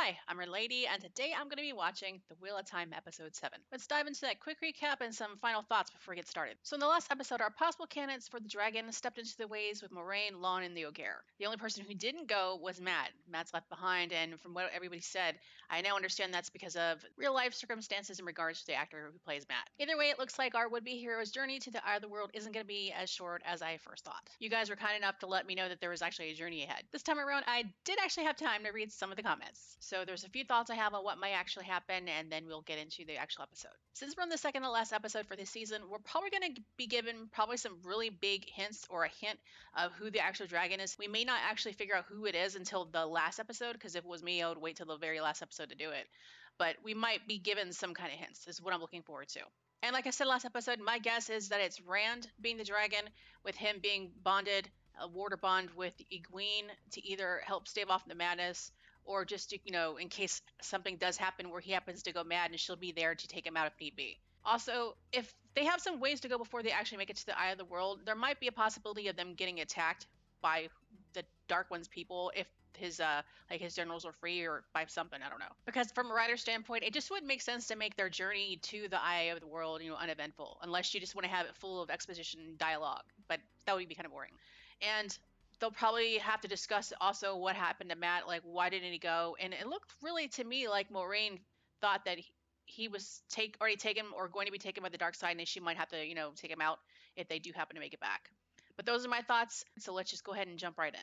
Hi, I'm Redlaytee, and today I'm going to be watching The Wheel of Time Episode 7. Let's dive into that quick recap and some final thoughts before we get started. So in the last episode, our possible candidates for the dragon stepped into the ways with Moraine, Lon, and the Ogier. The only person who didn't go was Matt. Matt's left behind, and from what everybody said, I now understand that's because of real-life circumstances in regards to the actor who plays Matt. Either way, it looks like our would-be hero's journey to the Eye of the World isn't going to be as short as I first thought. You guys were kind enough to let me know that there was actually a journey ahead. This time around, I did actually have time to read some of the comments. So there's a few thoughts I have on what might actually happen, and then we'll get into the actual episode. Since we're on the second to last episode for this season, we're probably going to be given some really big hints or a hint of who the actual dragon is. We may not actually figure out who it is until the last episode, because if it was me, I would wait till the very last episode to do it. But we might be given some kind of hints, is what I'm looking forward to. And like I said last episode, my guess is that it's Rand being the dragon, with him being bonded, a water bond with Egwene to either help stave off the madness, or just to, in case something does happen where he happens to go mad, and she'll be there to take him out if need be. Also, if they have some ways to go before they actually make it to the Eye of the World, there might be a possibility of them getting attacked by the Dark One's people if his generals are free, or by something, I don't know. Because from a writer's standpoint, it just wouldn't make sense to make their journey to the Eye of the World, uneventful, unless you just want to have it full of exposition dialogue. But that would be kind of boring. And they'll probably have to discuss also what happened to Matt, like why didn't he go? And it looked really to me like Moraine thought that he was already taken or going to be taken by the dark side, and she might have to, take him out if they do happen to make it back. But those are my thoughts, so let's just go ahead and jump right in.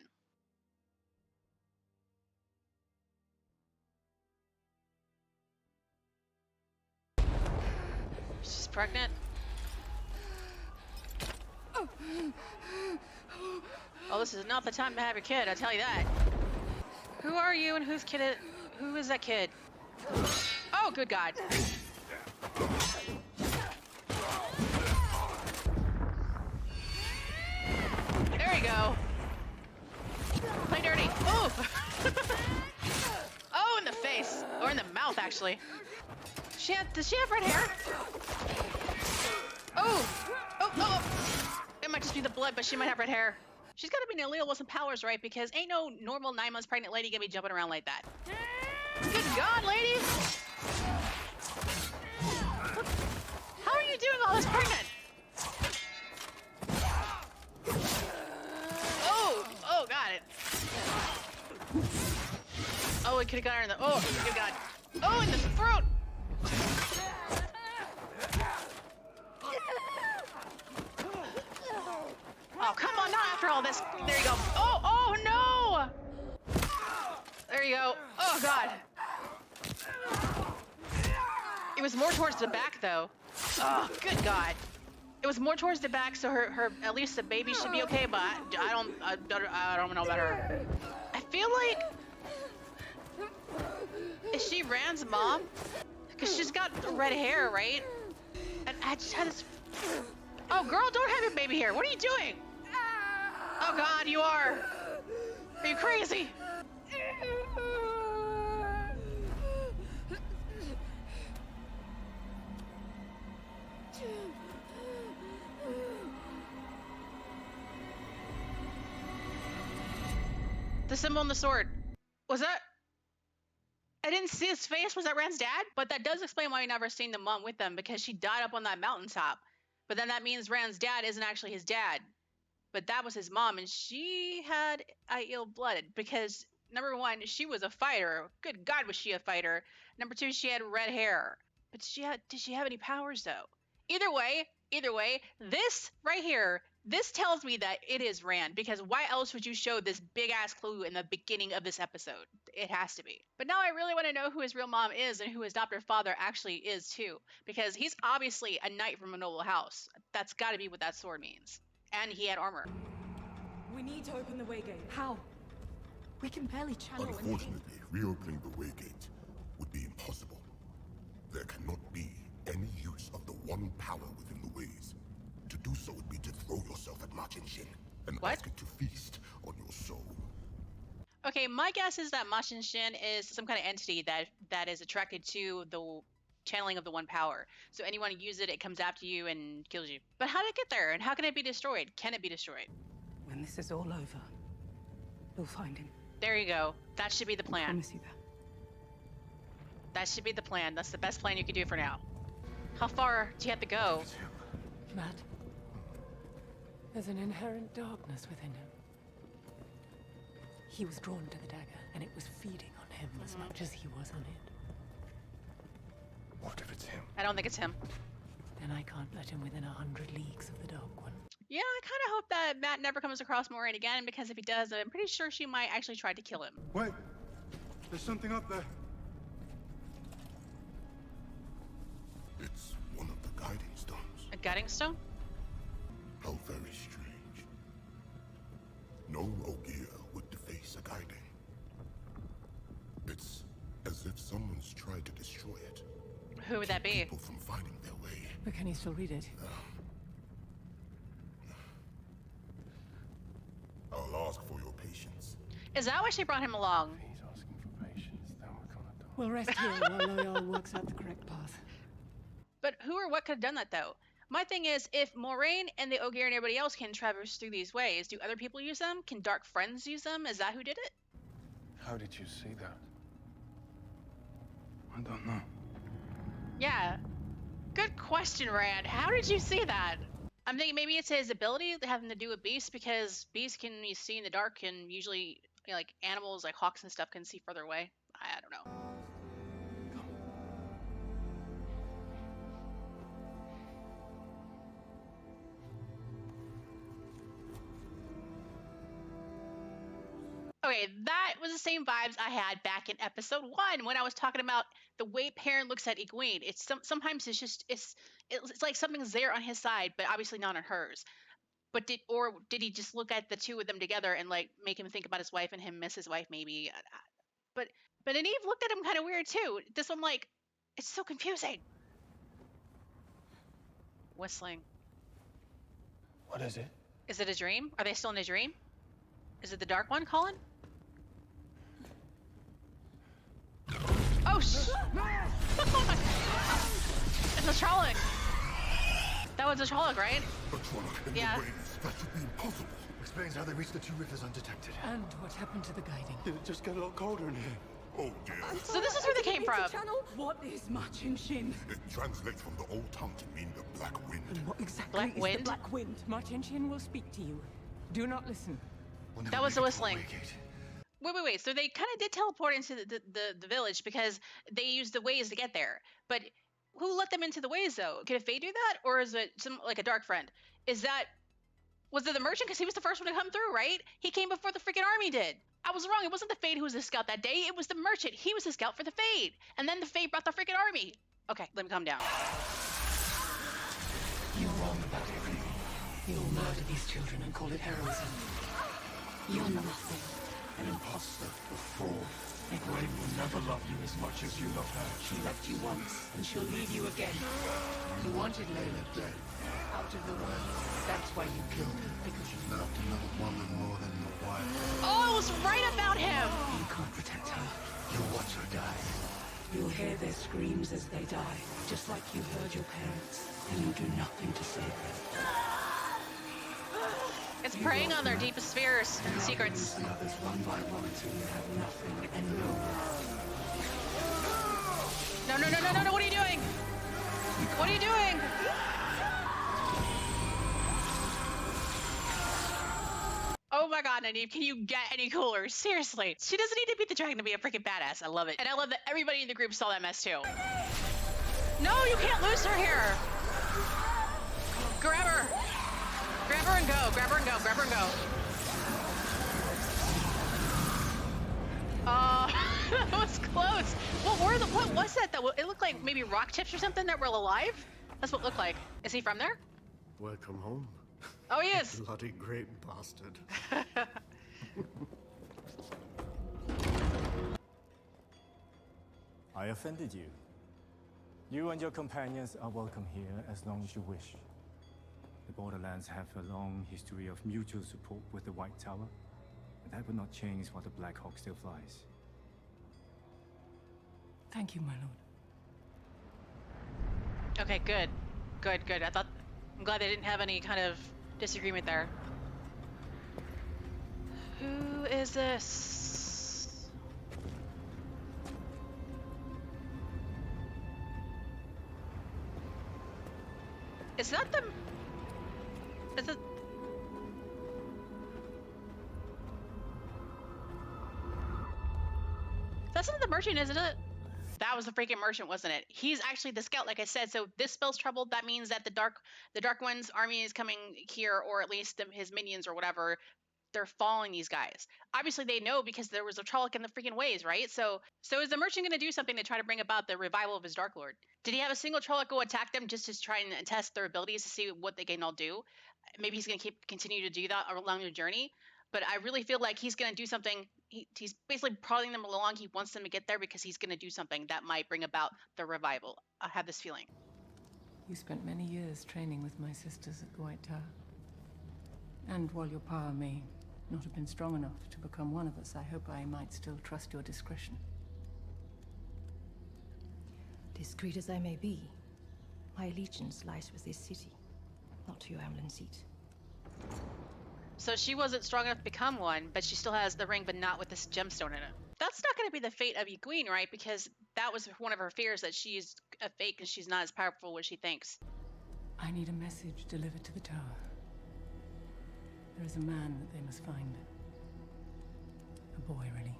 She's pregnant. Oh, this is not the time to have your kid, I tell you that. Who are you and who is that kid? Oh, good God. There you go. Play dirty. Oh! Oh, in the face. Or in the mouth, actually. Does she have red hair? Oh! It might just be the blood, but she might have red hair. She's got to be Nelia with some powers, right? Because ain't no normal 9 months pregnant lady gonna be jumping around like that. Good God, lady! How are you doing all this pregnant? Oh, got it. Oh, we could have got her in the... Oh, good God. Oh, in the throat! Oh, come on, not after all this. There you go. Oh, no! There you go. Oh, God. It was more towards the back, though. Oh, good God. It was more towards the back, so her at least the baby should be okay, but I don't know about her. I feel like... Is she Rand's mom? Because she's got red hair, right? And I just had this... Oh, girl, don't have your baby here. What are you doing? Oh, God, you are. Are you crazy? The symbol on the sword. Was that... I didn't see his face. Was that Rand's dad? But that does explain why we never seen the mom with them, because she died up on that mountaintop. But then that means Rand's dad isn't actually his dad. But that was his mom, and she had ill-blooded because, number one, she was a fighter. Good God, was she a fighter. Number two, she had red hair. But did she have any powers, though? Either way, this right here, this tells me that it is Rand, because why else would you show this big-ass clue in the beginning of this episode? It has to be. But now I really want to know who his real mom is and who his adoptive father actually is, too, because he's obviously a knight from a noble house. That's got to be what that sword means. And he had armor. We need to open the waygate. How? We can barely channel. Unfortunately, reopening the waygate would be impossible. There cannot be any use of the one power within the ways. To do so would be to throw yourself at Machin Shin and ask it to feast on your soul. Okay, my guess is that Machin Shin is some kind of entity that is attracted to the channeling of the one power. So anyone who uses it, it comes after you and kills you. But how did it get there? And how can it be destroyed? Can it be destroyed? When this is all over, we'll find him. There you go. That should be the plan. I promise you that. That should be the plan. That's the best plan you could do for now. How far do you have to go? It's him. Matt, there's an inherent darkness within him. He was drawn to the dagger, and it was feeding on him as much as he was on it. What if it's him? I don't think it's him. Then I can't let him within 100 leagues of the Dark One. Yeah, I kind of hope that Matt never comes across Moraine again, because if he does, I'm pretty sure she might actually try to kill him. Wait! There's something up there. It's one of the guiding stones. A guiding stone? How very strange. No Ogier would deface a guiding. It's as if someone's tried to destroy it. Who would that be? People from finding their way. But can you still read it? I'll ask for your patience. Is that why she brought him along? He's asking for patience, then we're gonna die. We'll rest here while Loyal works out the correct path. But who or what could have done that, though? My thing is, if Moraine and the Ogier and everybody else can traverse through these ways, do other people use them? Can Dark Friends use them? Is that who did it? How did you see that? I don't know. Yeah. Good question, Rand. How did you see that? I'm thinking maybe it's his ability having to do with beasts, because beasts can see in the dark, and usually, you know, like animals like hawks and stuff can see further away. I don't know. Okay, that was the same vibes I had back in episode 1 when I was talking about the way Perrin looks at Egwene. It's sometimes it's just it's like something's there on his side, but obviously not on hers. But did he just look at the two of them together and like make him think about his wife and him miss his wife maybe? But then Eve looked at him kind of weird too. This one, like, it's so confusing. Whistling. What is it? Is it a dream? Are they still in a dream? Is it the Dark One calling? Oh, it's a Trolloc. That was a Trolloc, right? But Trolloc in Yeah. the ways, that should be impossible. Explains how they reached the two rivers undetected. And what happened to the guiding? Did it just get a lot colder in here? Oh dear. So this is where they came from. What is Marchin Shin? It translates from the old tongue to mean the Black Wind. And what exactly Black is Wind? the Black Wind? Marchin Shin will speak to you. Do not listen. We'll never That was make the it to whistling. Waygate. Wait. So they kind of did teleport into the village because they used the ways to get there. But who let them into the ways though? Could a Fae do that, or is it some like a Dark Friend? Was it the merchant? Because he was the first one to come through, right? He came before the freaking army did. I was wrong. It wasn't the Fade who was the scout that day. It was the merchant. He was the scout for the Fade. And then the Fade brought the freaking army. Okay, let me calm down. You're wrong about everything. You'll murder these children and call it heroism. You're nothing. An imposter. A fraud. Egwene will never love you as much as you love her. She loved you once, and she'll leave you again. You wanted Layla dead. Out of the way. That's why you killed her. Because you loved Another woman more than your wife. Oh, I was right about him. You can't protect her. You'll watch her die. You'll hear their screams as they die, just like you heard your parents, and you'll do nothing to save them. It's preying on their deepest fears and secrets. The others one by one until you have nothing and no one. No, what are you doing? What are you doing? Oh my god, Nynaeve, can you get any cooler? Seriously. She doesn't need to beat the dragon to be a freaking badass. I love it. And I love that everybody in the group saw that mess too. No, you can't lose her here. Grab her. Grab her and go. Grab her and go. Grab her and go. That was close. What was that though? It looked like maybe rock chips or something that were alive? That's what it looked like. Is he from there? Welcome home. Oh, he is. Bloody great bastard. I offended you. You and your companions are welcome here as long as you wish. The Borderlands have a long history of mutual support with the White Tower, and that will not change while the Black Hawk still flies. Thank you, my lord. Okay, good. Good. I'm glad they didn't have any kind of disagreement there. Who is this? Is that the... Is it... That's not the merchant, isn't it? That was the freaking merchant, wasn't it? He's actually the scout, like I said. So this spells trouble. That means that the Dark One's army is coming here, or at least his minions or whatever. They're following these guys. Obviously, they know because there was a Trolloc in the freaking ways, right? So is the merchant going to do something to try to bring about the revival of his Dark Lord? Did he have a single Trolloc go attack them just to try and test their abilities to see what they can all do? Maybe he's going to continue to do that along their journey. But I really feel like he's going to do something. He's basically prodding them along. He wants them to get there because he's going to do something that might bring about the revival. I have this feeling. You spent many years training with my sisters at the White Tower. And while your power may not have been strong enough to become one of us, I hope I might still trust your discretion. Discreet as I may be, my allegiance lies with this city, not to your Amlin seat. So she wasn't strong enough to become one, but she still has the ring, but not with this gemstone in it. That's not going to be the fate of Egwene, right? Because that was one of her fears, that she's a fake and she's not as powerful as she thinks. I need a message delivered to the tower. There is a man that they must find. A boy, really.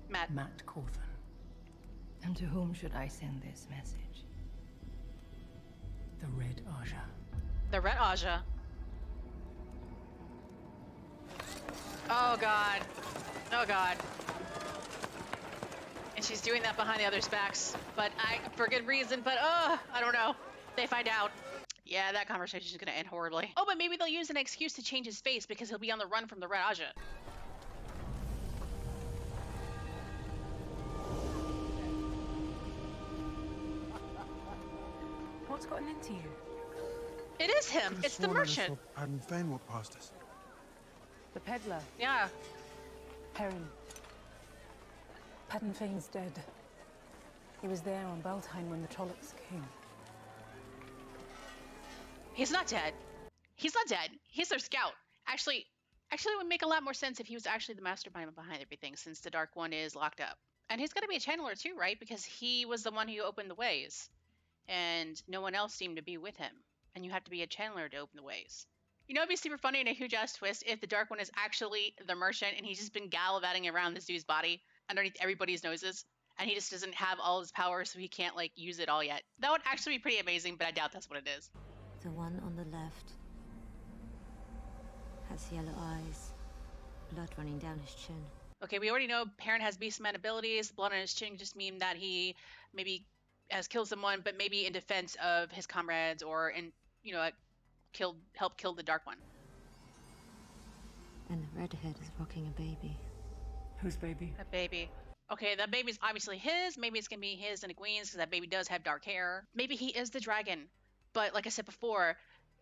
Matt Cawthon. And to whom should I send this message? The Red Aja. The Red Aja. Oh god. Oh god. And she's doing that behind the others' backs. But for good reason, but I don't know. They find out. Yeah, that conversation is gonna end horribly. Oh, but maybe they'll use an excuse to change his face because he'll be on the run from the Red Aja. What's gotten into you? It is him. It's the merchant. Padden Fane walked past us. The peddler. Yeah. Perrin. Padden Fane's dead. He was there on Beltane when the Trollocs came. He's not dead. He's not dead. He's their scout. Actually, it would make a lot more sense if he was actually the mastermind behind everything, since the Dark One is locked up. And he's got to be a channeler too, right? Because he was the one who opened the ways. And no one else seemed to be with him. And you have to be a channeler to open the ways. You know, it'd be super funny and a huge ass twist if the Dark One is actually the merchant and he's just been gallivanting around this dude's body underneath everybody's noses. And he just doesn't have all his power, so he can't, like, use it all yet. That would actually be pretty amazing, but I doubt that's what it is. The one on the left has yellow eyes, blood running down his chin. Okay, we already know Perrin has beastman abilities. Blood on his chin just mean that he maybe has killed someone, but maybe in defense of his comrades or in, you know, help kill the Dark One. And the redhead is rocking a baby. Whose baby? That baby. Okay, that baby's obviously his. Maybe it's gonna be his and Egwene's because that baby does have dark hair. Maybe he is the dragon. But like I said before,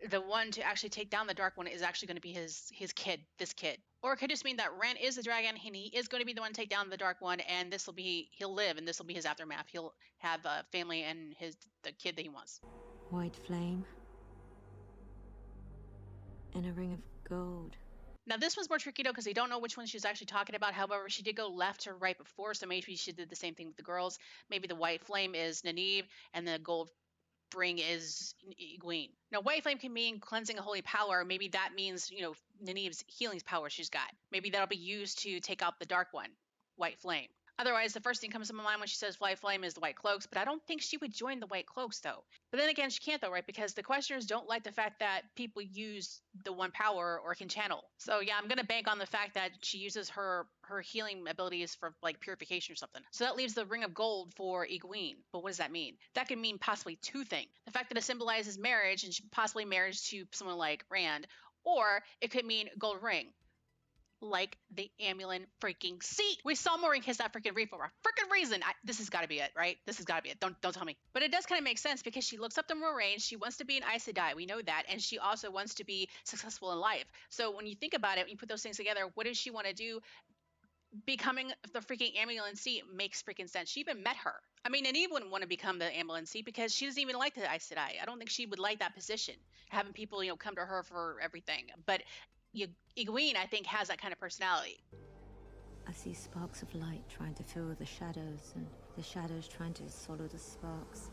the one to actually take down the Dark One is actually going to be his kid, this kid. Or it could just mean that Ren is the dragon and he is going to be the one to take down the Dark One, and he'll live and this will be his aftermath. He'll have a family and the kid that he wants. White flame and a ring of gold. Now this one's more tricky though because they don't know which one she's actually talking about. However, she did go left or right before, so maybe she did the same thing with the girls. Maybe the white flame is Nynaeve and the gold ring is Egwene. Now, white flame can mean cleansing a holy power. Maybe that means, you know, Nynaeve's healing power she's got. Maybe that'll be used to take out the Dark One, white flame. Otherwise, the first thing comes to my mind when she says white flame is the white cloaks, but I don't think she would join the white cloaks, though. But then again, she can't, though, right? Because the questioners don't like the fact that people use the one power or can channel. So yeah, I'm going to bank on the fact that she uses her healing abilities for, like, purification or something. So that leaves the ring of gold for Egwene. But what does that mean? That could mean possibly two things. The fact that it symbolizes marriage and possibly marriage to someone like Rand, or it could mean gold ring. Like the Amulin freaking seat. We saw Moiraine kiss that freaking reef for a freaking reason. This has got to be it, right? This has got to be it. Don't tell me. But it does kind of make sense because she looks up to Moiraine. She wants to be an Aes Sedai. We know that. And she also wants to be successful in life. So when you think about it, when you put those things together, what does she want to do? Becoming the freaking Amulin seat makes freaking sense. She even met her. I mean, Nynaeve wouldn't want to become the Amulin seat because she doesn't even like the Aes Sedai. I don't think she would like that position, having people, you know, come to her for everything. But Egwene, I think, has that kind of personality. I see sparks of light trying to fill the shadows, and the shadows trying to swallow the sparks.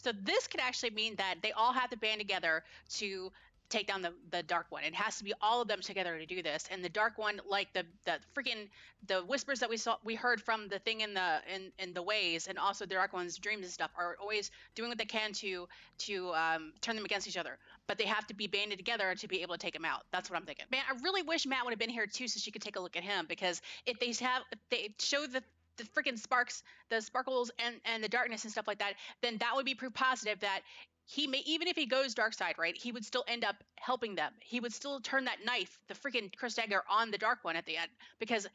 So this could actually mean that they all have to band together to take down the Dark One. It has to be all of them together to do this. And the Dark One, like the freaking the whispers that we heard from the thing in the ways, and also the Dark One's dreams and stuff, are always doing what they can to turn them against each other. But they have to be banded together to be able to take him out. That's what I'm thinking. Man, I really wish Matt would have been here too, so she could take a look at him, because if they show the freaking sparks, the sparkles and the darkness and stuff like that, then that would be proof positive that he may, even if he goes dark side, right, he would still end up helping them. He would still turn that knife, the freaking Chris dagger, on the Dark One at the end, because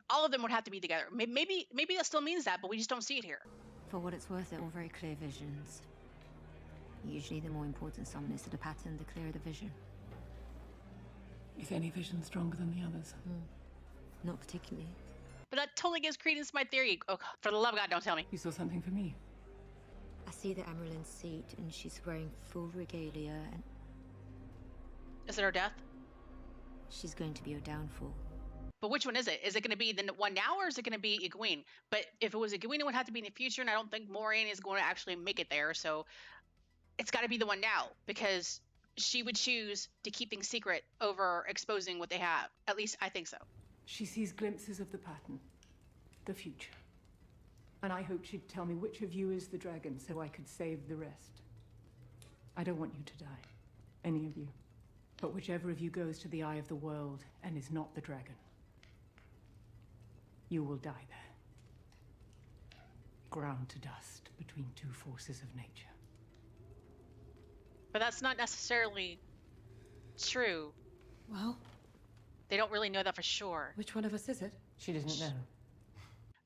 all of them would have to be together. Maybe that still means that, but we just don't see it here. For what it's worth, they're all very clear visions. Usually the more important someone is to the pattern, the clearer the vision. Is any vision stronger than the others? Not particularly. But that totally gives credence to my theory. Oh, for the love of God, don't tell me. You saw something for me? I see the Amaryllin seat, and she's wearing full regalia, and... Is it her death? She's going to be her downfall. But which one is it? Is it going to be the one now, or is it going to be Egwene? But if it was Egwene, it would have to be in the future, and I don't think Moraine is going to actually make it there, so it's got to be the one now, because she would choose to keep things secret over exposing what they have. At least I think so. She sees glimpses of the pattern, the future. And I hoped she'd tell me which of you is the dragon, so I could save the rest. I don't want you to die, any of you. But whichever of you goes to the eye of the world and is not the dragon, you will die there. Ground to dust between two forces of nature. But that's not necessarily true. Well, They don't really know that for sure. which one of us is it? She doesn't know.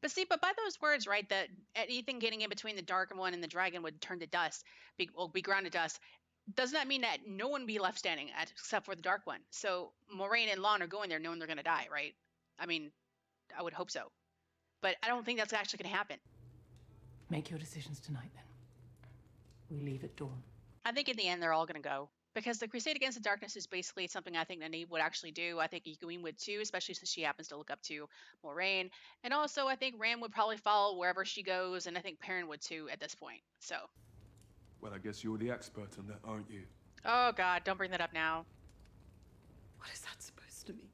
But see, but by those words, right, that anything getting in between the Dark One and the dragon would turn to dust, be ground to dust. Doesn't that mean that no one be left standing except for the Dark One? So Moraine and Lon are going there knowing they're going to die, right? I mean, I would hope so. But I don't think that's actually going to happen. Make your decisions tonight, then. We leave at dawn. I think in the end, they're all going to go. Because the Crusade Against the Darkness is basically something I think Nynaeve would actually do. I think Egwene would too, especially since she happens to look up to Moraine. And also, I think Ram would probably follow wherever she goes, and I think Perrin would too at this point. So. Well, I guess you're the expert on that, aren't you? Oh God, don't bring that up now. What is that supposed to mean?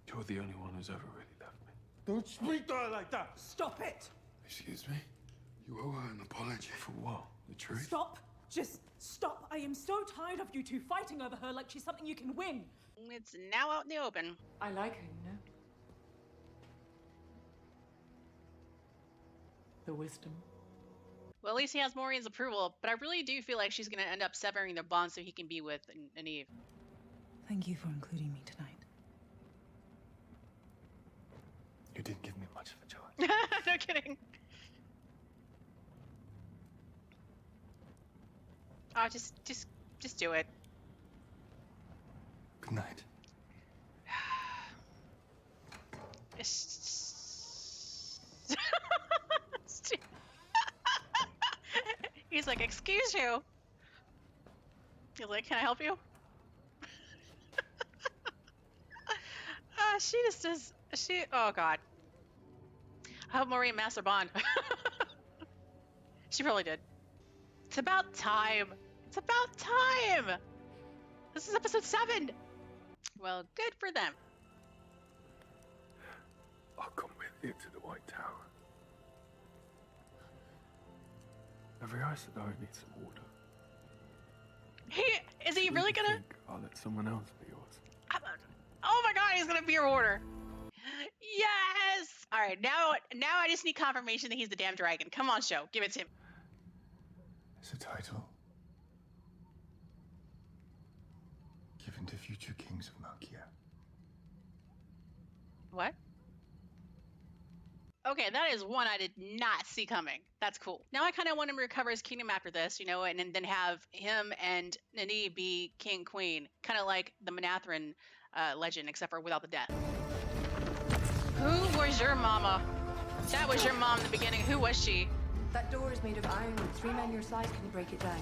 You're the only one who's ever really loved me. Don't speak to her like that! Stop it! Excuse me? You owe her an apology. For what? The truth? Stop! Just stop! I am so tired of you two fighting over her like she's something you can win. It's now out in the open. I like her, you know. The wisdom. Well, at least he has Maureen's approval, but I really do feel like she's going to end up severing their bond so he can be with Nynaeve. Thank you for including me tonight. You didn't give me much of a choice. No kidding. Oh, just do it. Good night. He's like, excuse you. He's like, can I help you? She just does. Oh God. I hope Maureen master bond. She probably did. It's about time. It's about time. This is episode 7. Well, good for them. I'll come with you to the White Tower. I've realized that I need some water. Is he really gonna? Think I'll let someone else be yours. Oh my God, he's gonna be your order. Yes. All right, now I just need confirmation that he's the damn dragon. Come on, show, give it to him. It's a title given to future kings of Markia. What? Okay, that is one I did not see coming. That's cool. Now I kind of want him to recover his kingdom after this, you know, and then have him and Nynaeve be king queen, kind of like the Manatharan legend, except for without the death. Who was your mama? That was your mom in the beginning. Who was she? That door is made of iron. With 3 men your size can break it down.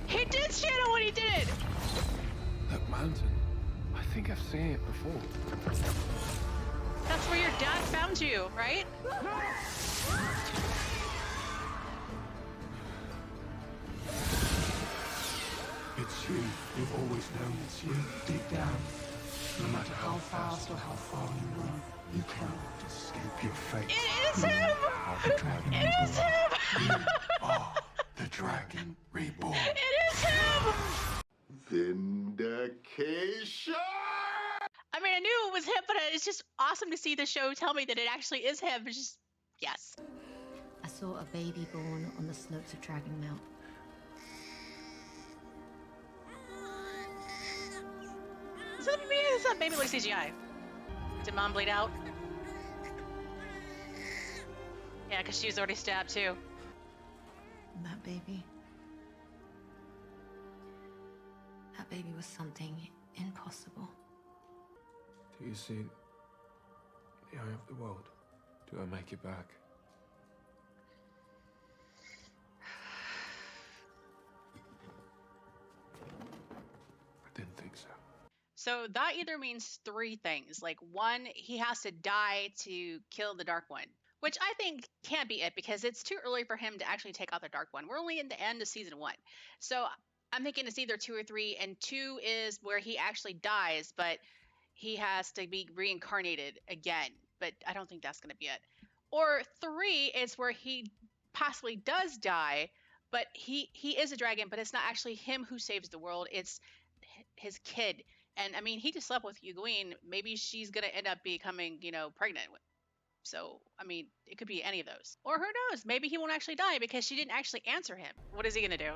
He did channel what he did! That mountain. I think I've seen it before. That's where your dad found you, right? It's you. You've always known it's you. Deep down, no matter how fast or how far you run, you cannot escape your fate. It is him! The dragon It is him! You are the dragon reborn. It is him! Vindication! I mean, I knew it was him, but it's just awesome to see the show tell me that it actually is him. It's just, yes. I saw a baby born on the slopes of Dragon Mount. Is that baby like CGI? Did mom bleed out? Yeah, because she was already stabbed too. That baby was something impossible. Do you see the eye of the world? Do I make it back? I didn't think so. So that either means three things. Like, one, he has to die to kill the Dark One, which I think can't be it because it's too early for him to actually take out the Dark One. We're only in the end of season 1. So I'm thinking it's either 2 or 3, and 2 is where he actually dies, but he has to be reincarnated again. But I don't think that's going to be it. Or 3 is where he possibly does die, but he is a dragon, but it's not actually him who saves the world. It's his kid. And I mean, he just slept with Egwene. Maybe she's going to end up becoming, pregnant. So, I mean, it could be any of those. Or who knows? Maybe he won't actually die because she didn't actually answer him. What is he going to do?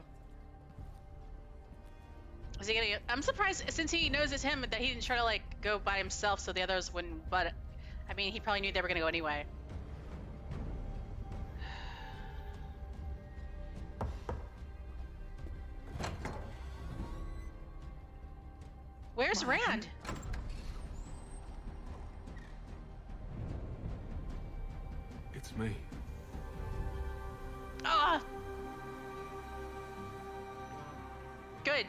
Is he going to... I'm surprised, since he knows it's him, that he didn't try to, go by himself so the others wouldn't. But, I mean, he probably knew they were going to go anyway. Where's Rand? It's me. Ah! Good.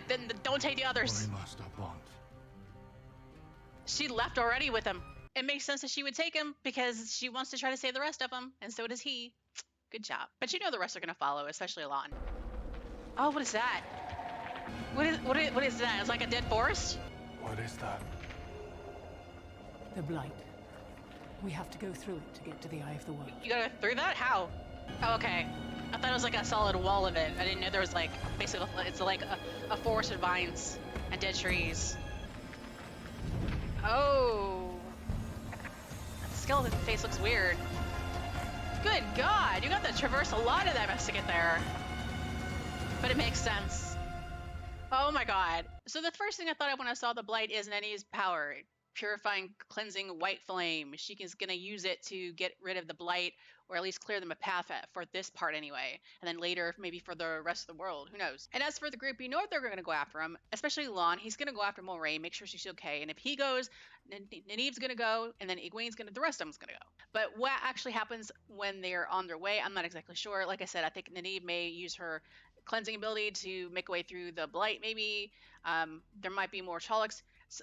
Then don't take the others. Master Bond. She left already with him. It makes sense that she would take him because she wants to try to save the rest of them, and so does he. Good job. But the rest are going to follow, especially Alon. Oh, what is that? What is that? It's like a dead forest? What is that? The Blight. We have to go through it to get to the Eye of the World. You gotta go through that? How? Oh, okay. I thought it was like a solid wall of it. I didn't know there was basically it's like a forest of vines and dead trees. Oh. That skeleton face looks weird. Good God, you got to traverse a lot of that mess to get there. But it makes sense. Oh my God. So the first thing I thought of when I saw the Blight is Nenny's power. Purifying, cleansing white flame. She is going to use it to get rid of the Blight, or at least clear them a path for this part anyway. And then later, maybe for the rest of the world. Who knows? And as for the group, they're going to go after him, especially Lon. He's going to go after Moraine, make sure she's okay. And if he goes, Nynaeve's going to go, and then Egwene's going to, the rest of them's going to go. But what actually happens when they're on their way, I'm not exactly sure. Like I said, I think Nynaeve may use her cleansing ability to make a way through the Blight, maybe. There might be more Trollocs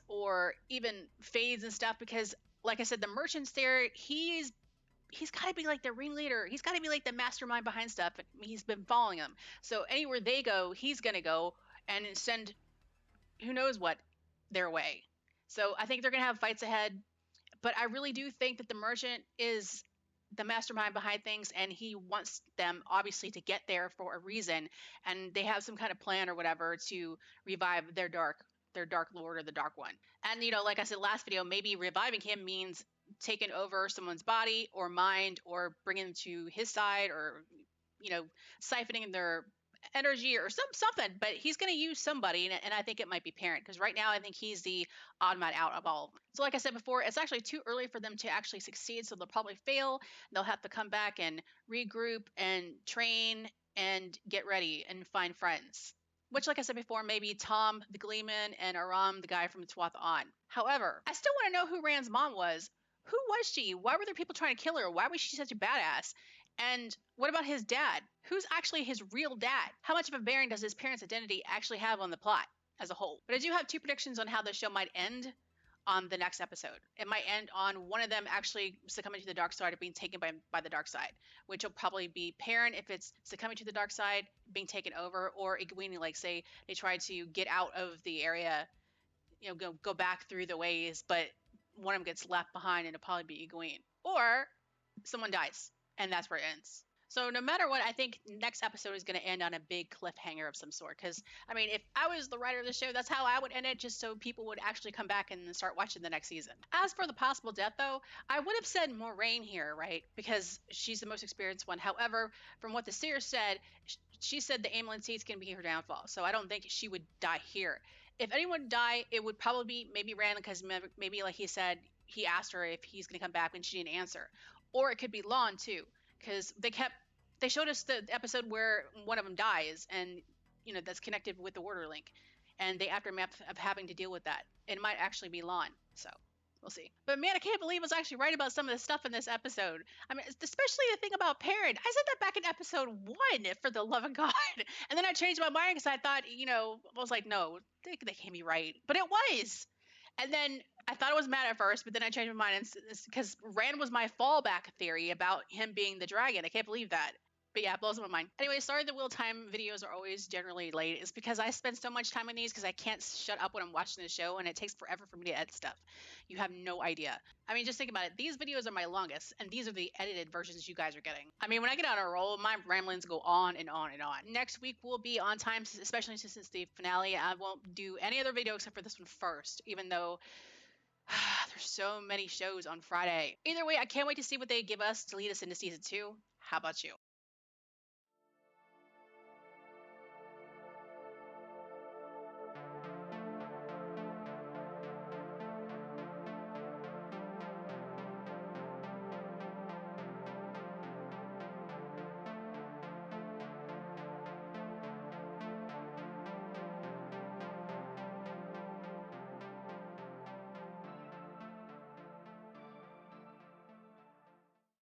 or even fades and stuff, because like I said, the merchant's there. He's got to be like the ringleader. He's got to be like the mastermind behind stuff. He's been following them. So anywhere they go, he's going to go and send who knows what their way. So I think they're going to have fights ahead. But I really do think that the merchant is the mastermind behind things, and he wants them obviously to get there for a reason. And they have some kind of plan or whatever to revive their Dark Lord or the Dark One. And, like I said last video, maybe reviving him means taking over someone's body or mind, or bringing them to his side, or, siphoning their energy or something. But he's going to use somebody, and I think it might be Parent, because right now I think he's the odd man out of all of them. So like I said before, it's actually too early for them to actually succeed, so they'll probably fail. They'll have to come back and regroup and train and get ready and find friends. Which, like I said before, maybe Tom the Gleeman and Aram the guy from Tuatha On. However, I still want to know who Rand's mom was. Who was she? Why were there people trying to kill her? Why was she such a badass? And what about his dad? Who's actually his real dad? How much of a bearing does his parents' identity actually have on the plot as a whole? But I do have 2 predictions on how the show might end. on the next episode. It might end on one of them actually succumbing to the dark side or being taken by the dark side, which will probably be Perrin if it's succumbing to the dark side, being taken over, or Egwene, like say they try to get out of the area, go back through the ways, but one of them gets left behind, and it'll probably be Egwene. Or someone dies, and that's where it ends. So no matter what, I think next episode is going to end on a big cliffhanger of some sort. Because, I mean, if I was the writer of the show, that's how I would end it, just so people would actually come back and start watching the next season. As for the possible death, though, I would have said Moraine here, right? Because she's the most experienced one. However, from what the seer said, she said the Aemlyn seat's going to be her downfall. So I don't think she would die here. If anyone would die, it would probably be maybe Rand, because maybe, like he said, he asked her if he's going to come back and she didn't answer. Or it could be Lon, too, because they showed us the episode where one of them dies, and that's connected with the Order Link, and the aftermath of having to deal with that. It might actually be Lon, so we'll see. But man, I can't believe I was actually right about some of the stuff in this episode. I mean, especially the thing about Perrin. I said that back in episode 1, for the love of God, and then I changed my mind because I thought, I was like, no, they can't be right, but it was. And then I thought it was Matt at first, but then I changed my mind because Rand was my fallback theory about him being the dragon. I can't believe that. But yeah, it blows my mind. Anyway, sorry the wheel time videos are always generally late. It's because I spend so much time on these because I can't shut up when I'm watching the show, and it takes forever for me to edit stuff. You have no idea. I mean, just think about it. These videos are my longest, and these are the edited versions you guys are getting. I mean, when I get on a roll, my ramblings go on and on and on. Next week will be on time, especially since it's the finale. I won't do any other video except for this one first, even though there's so many shows on Friday. Either way, I can't wait to see what they give us to lead us into season 2. How about you?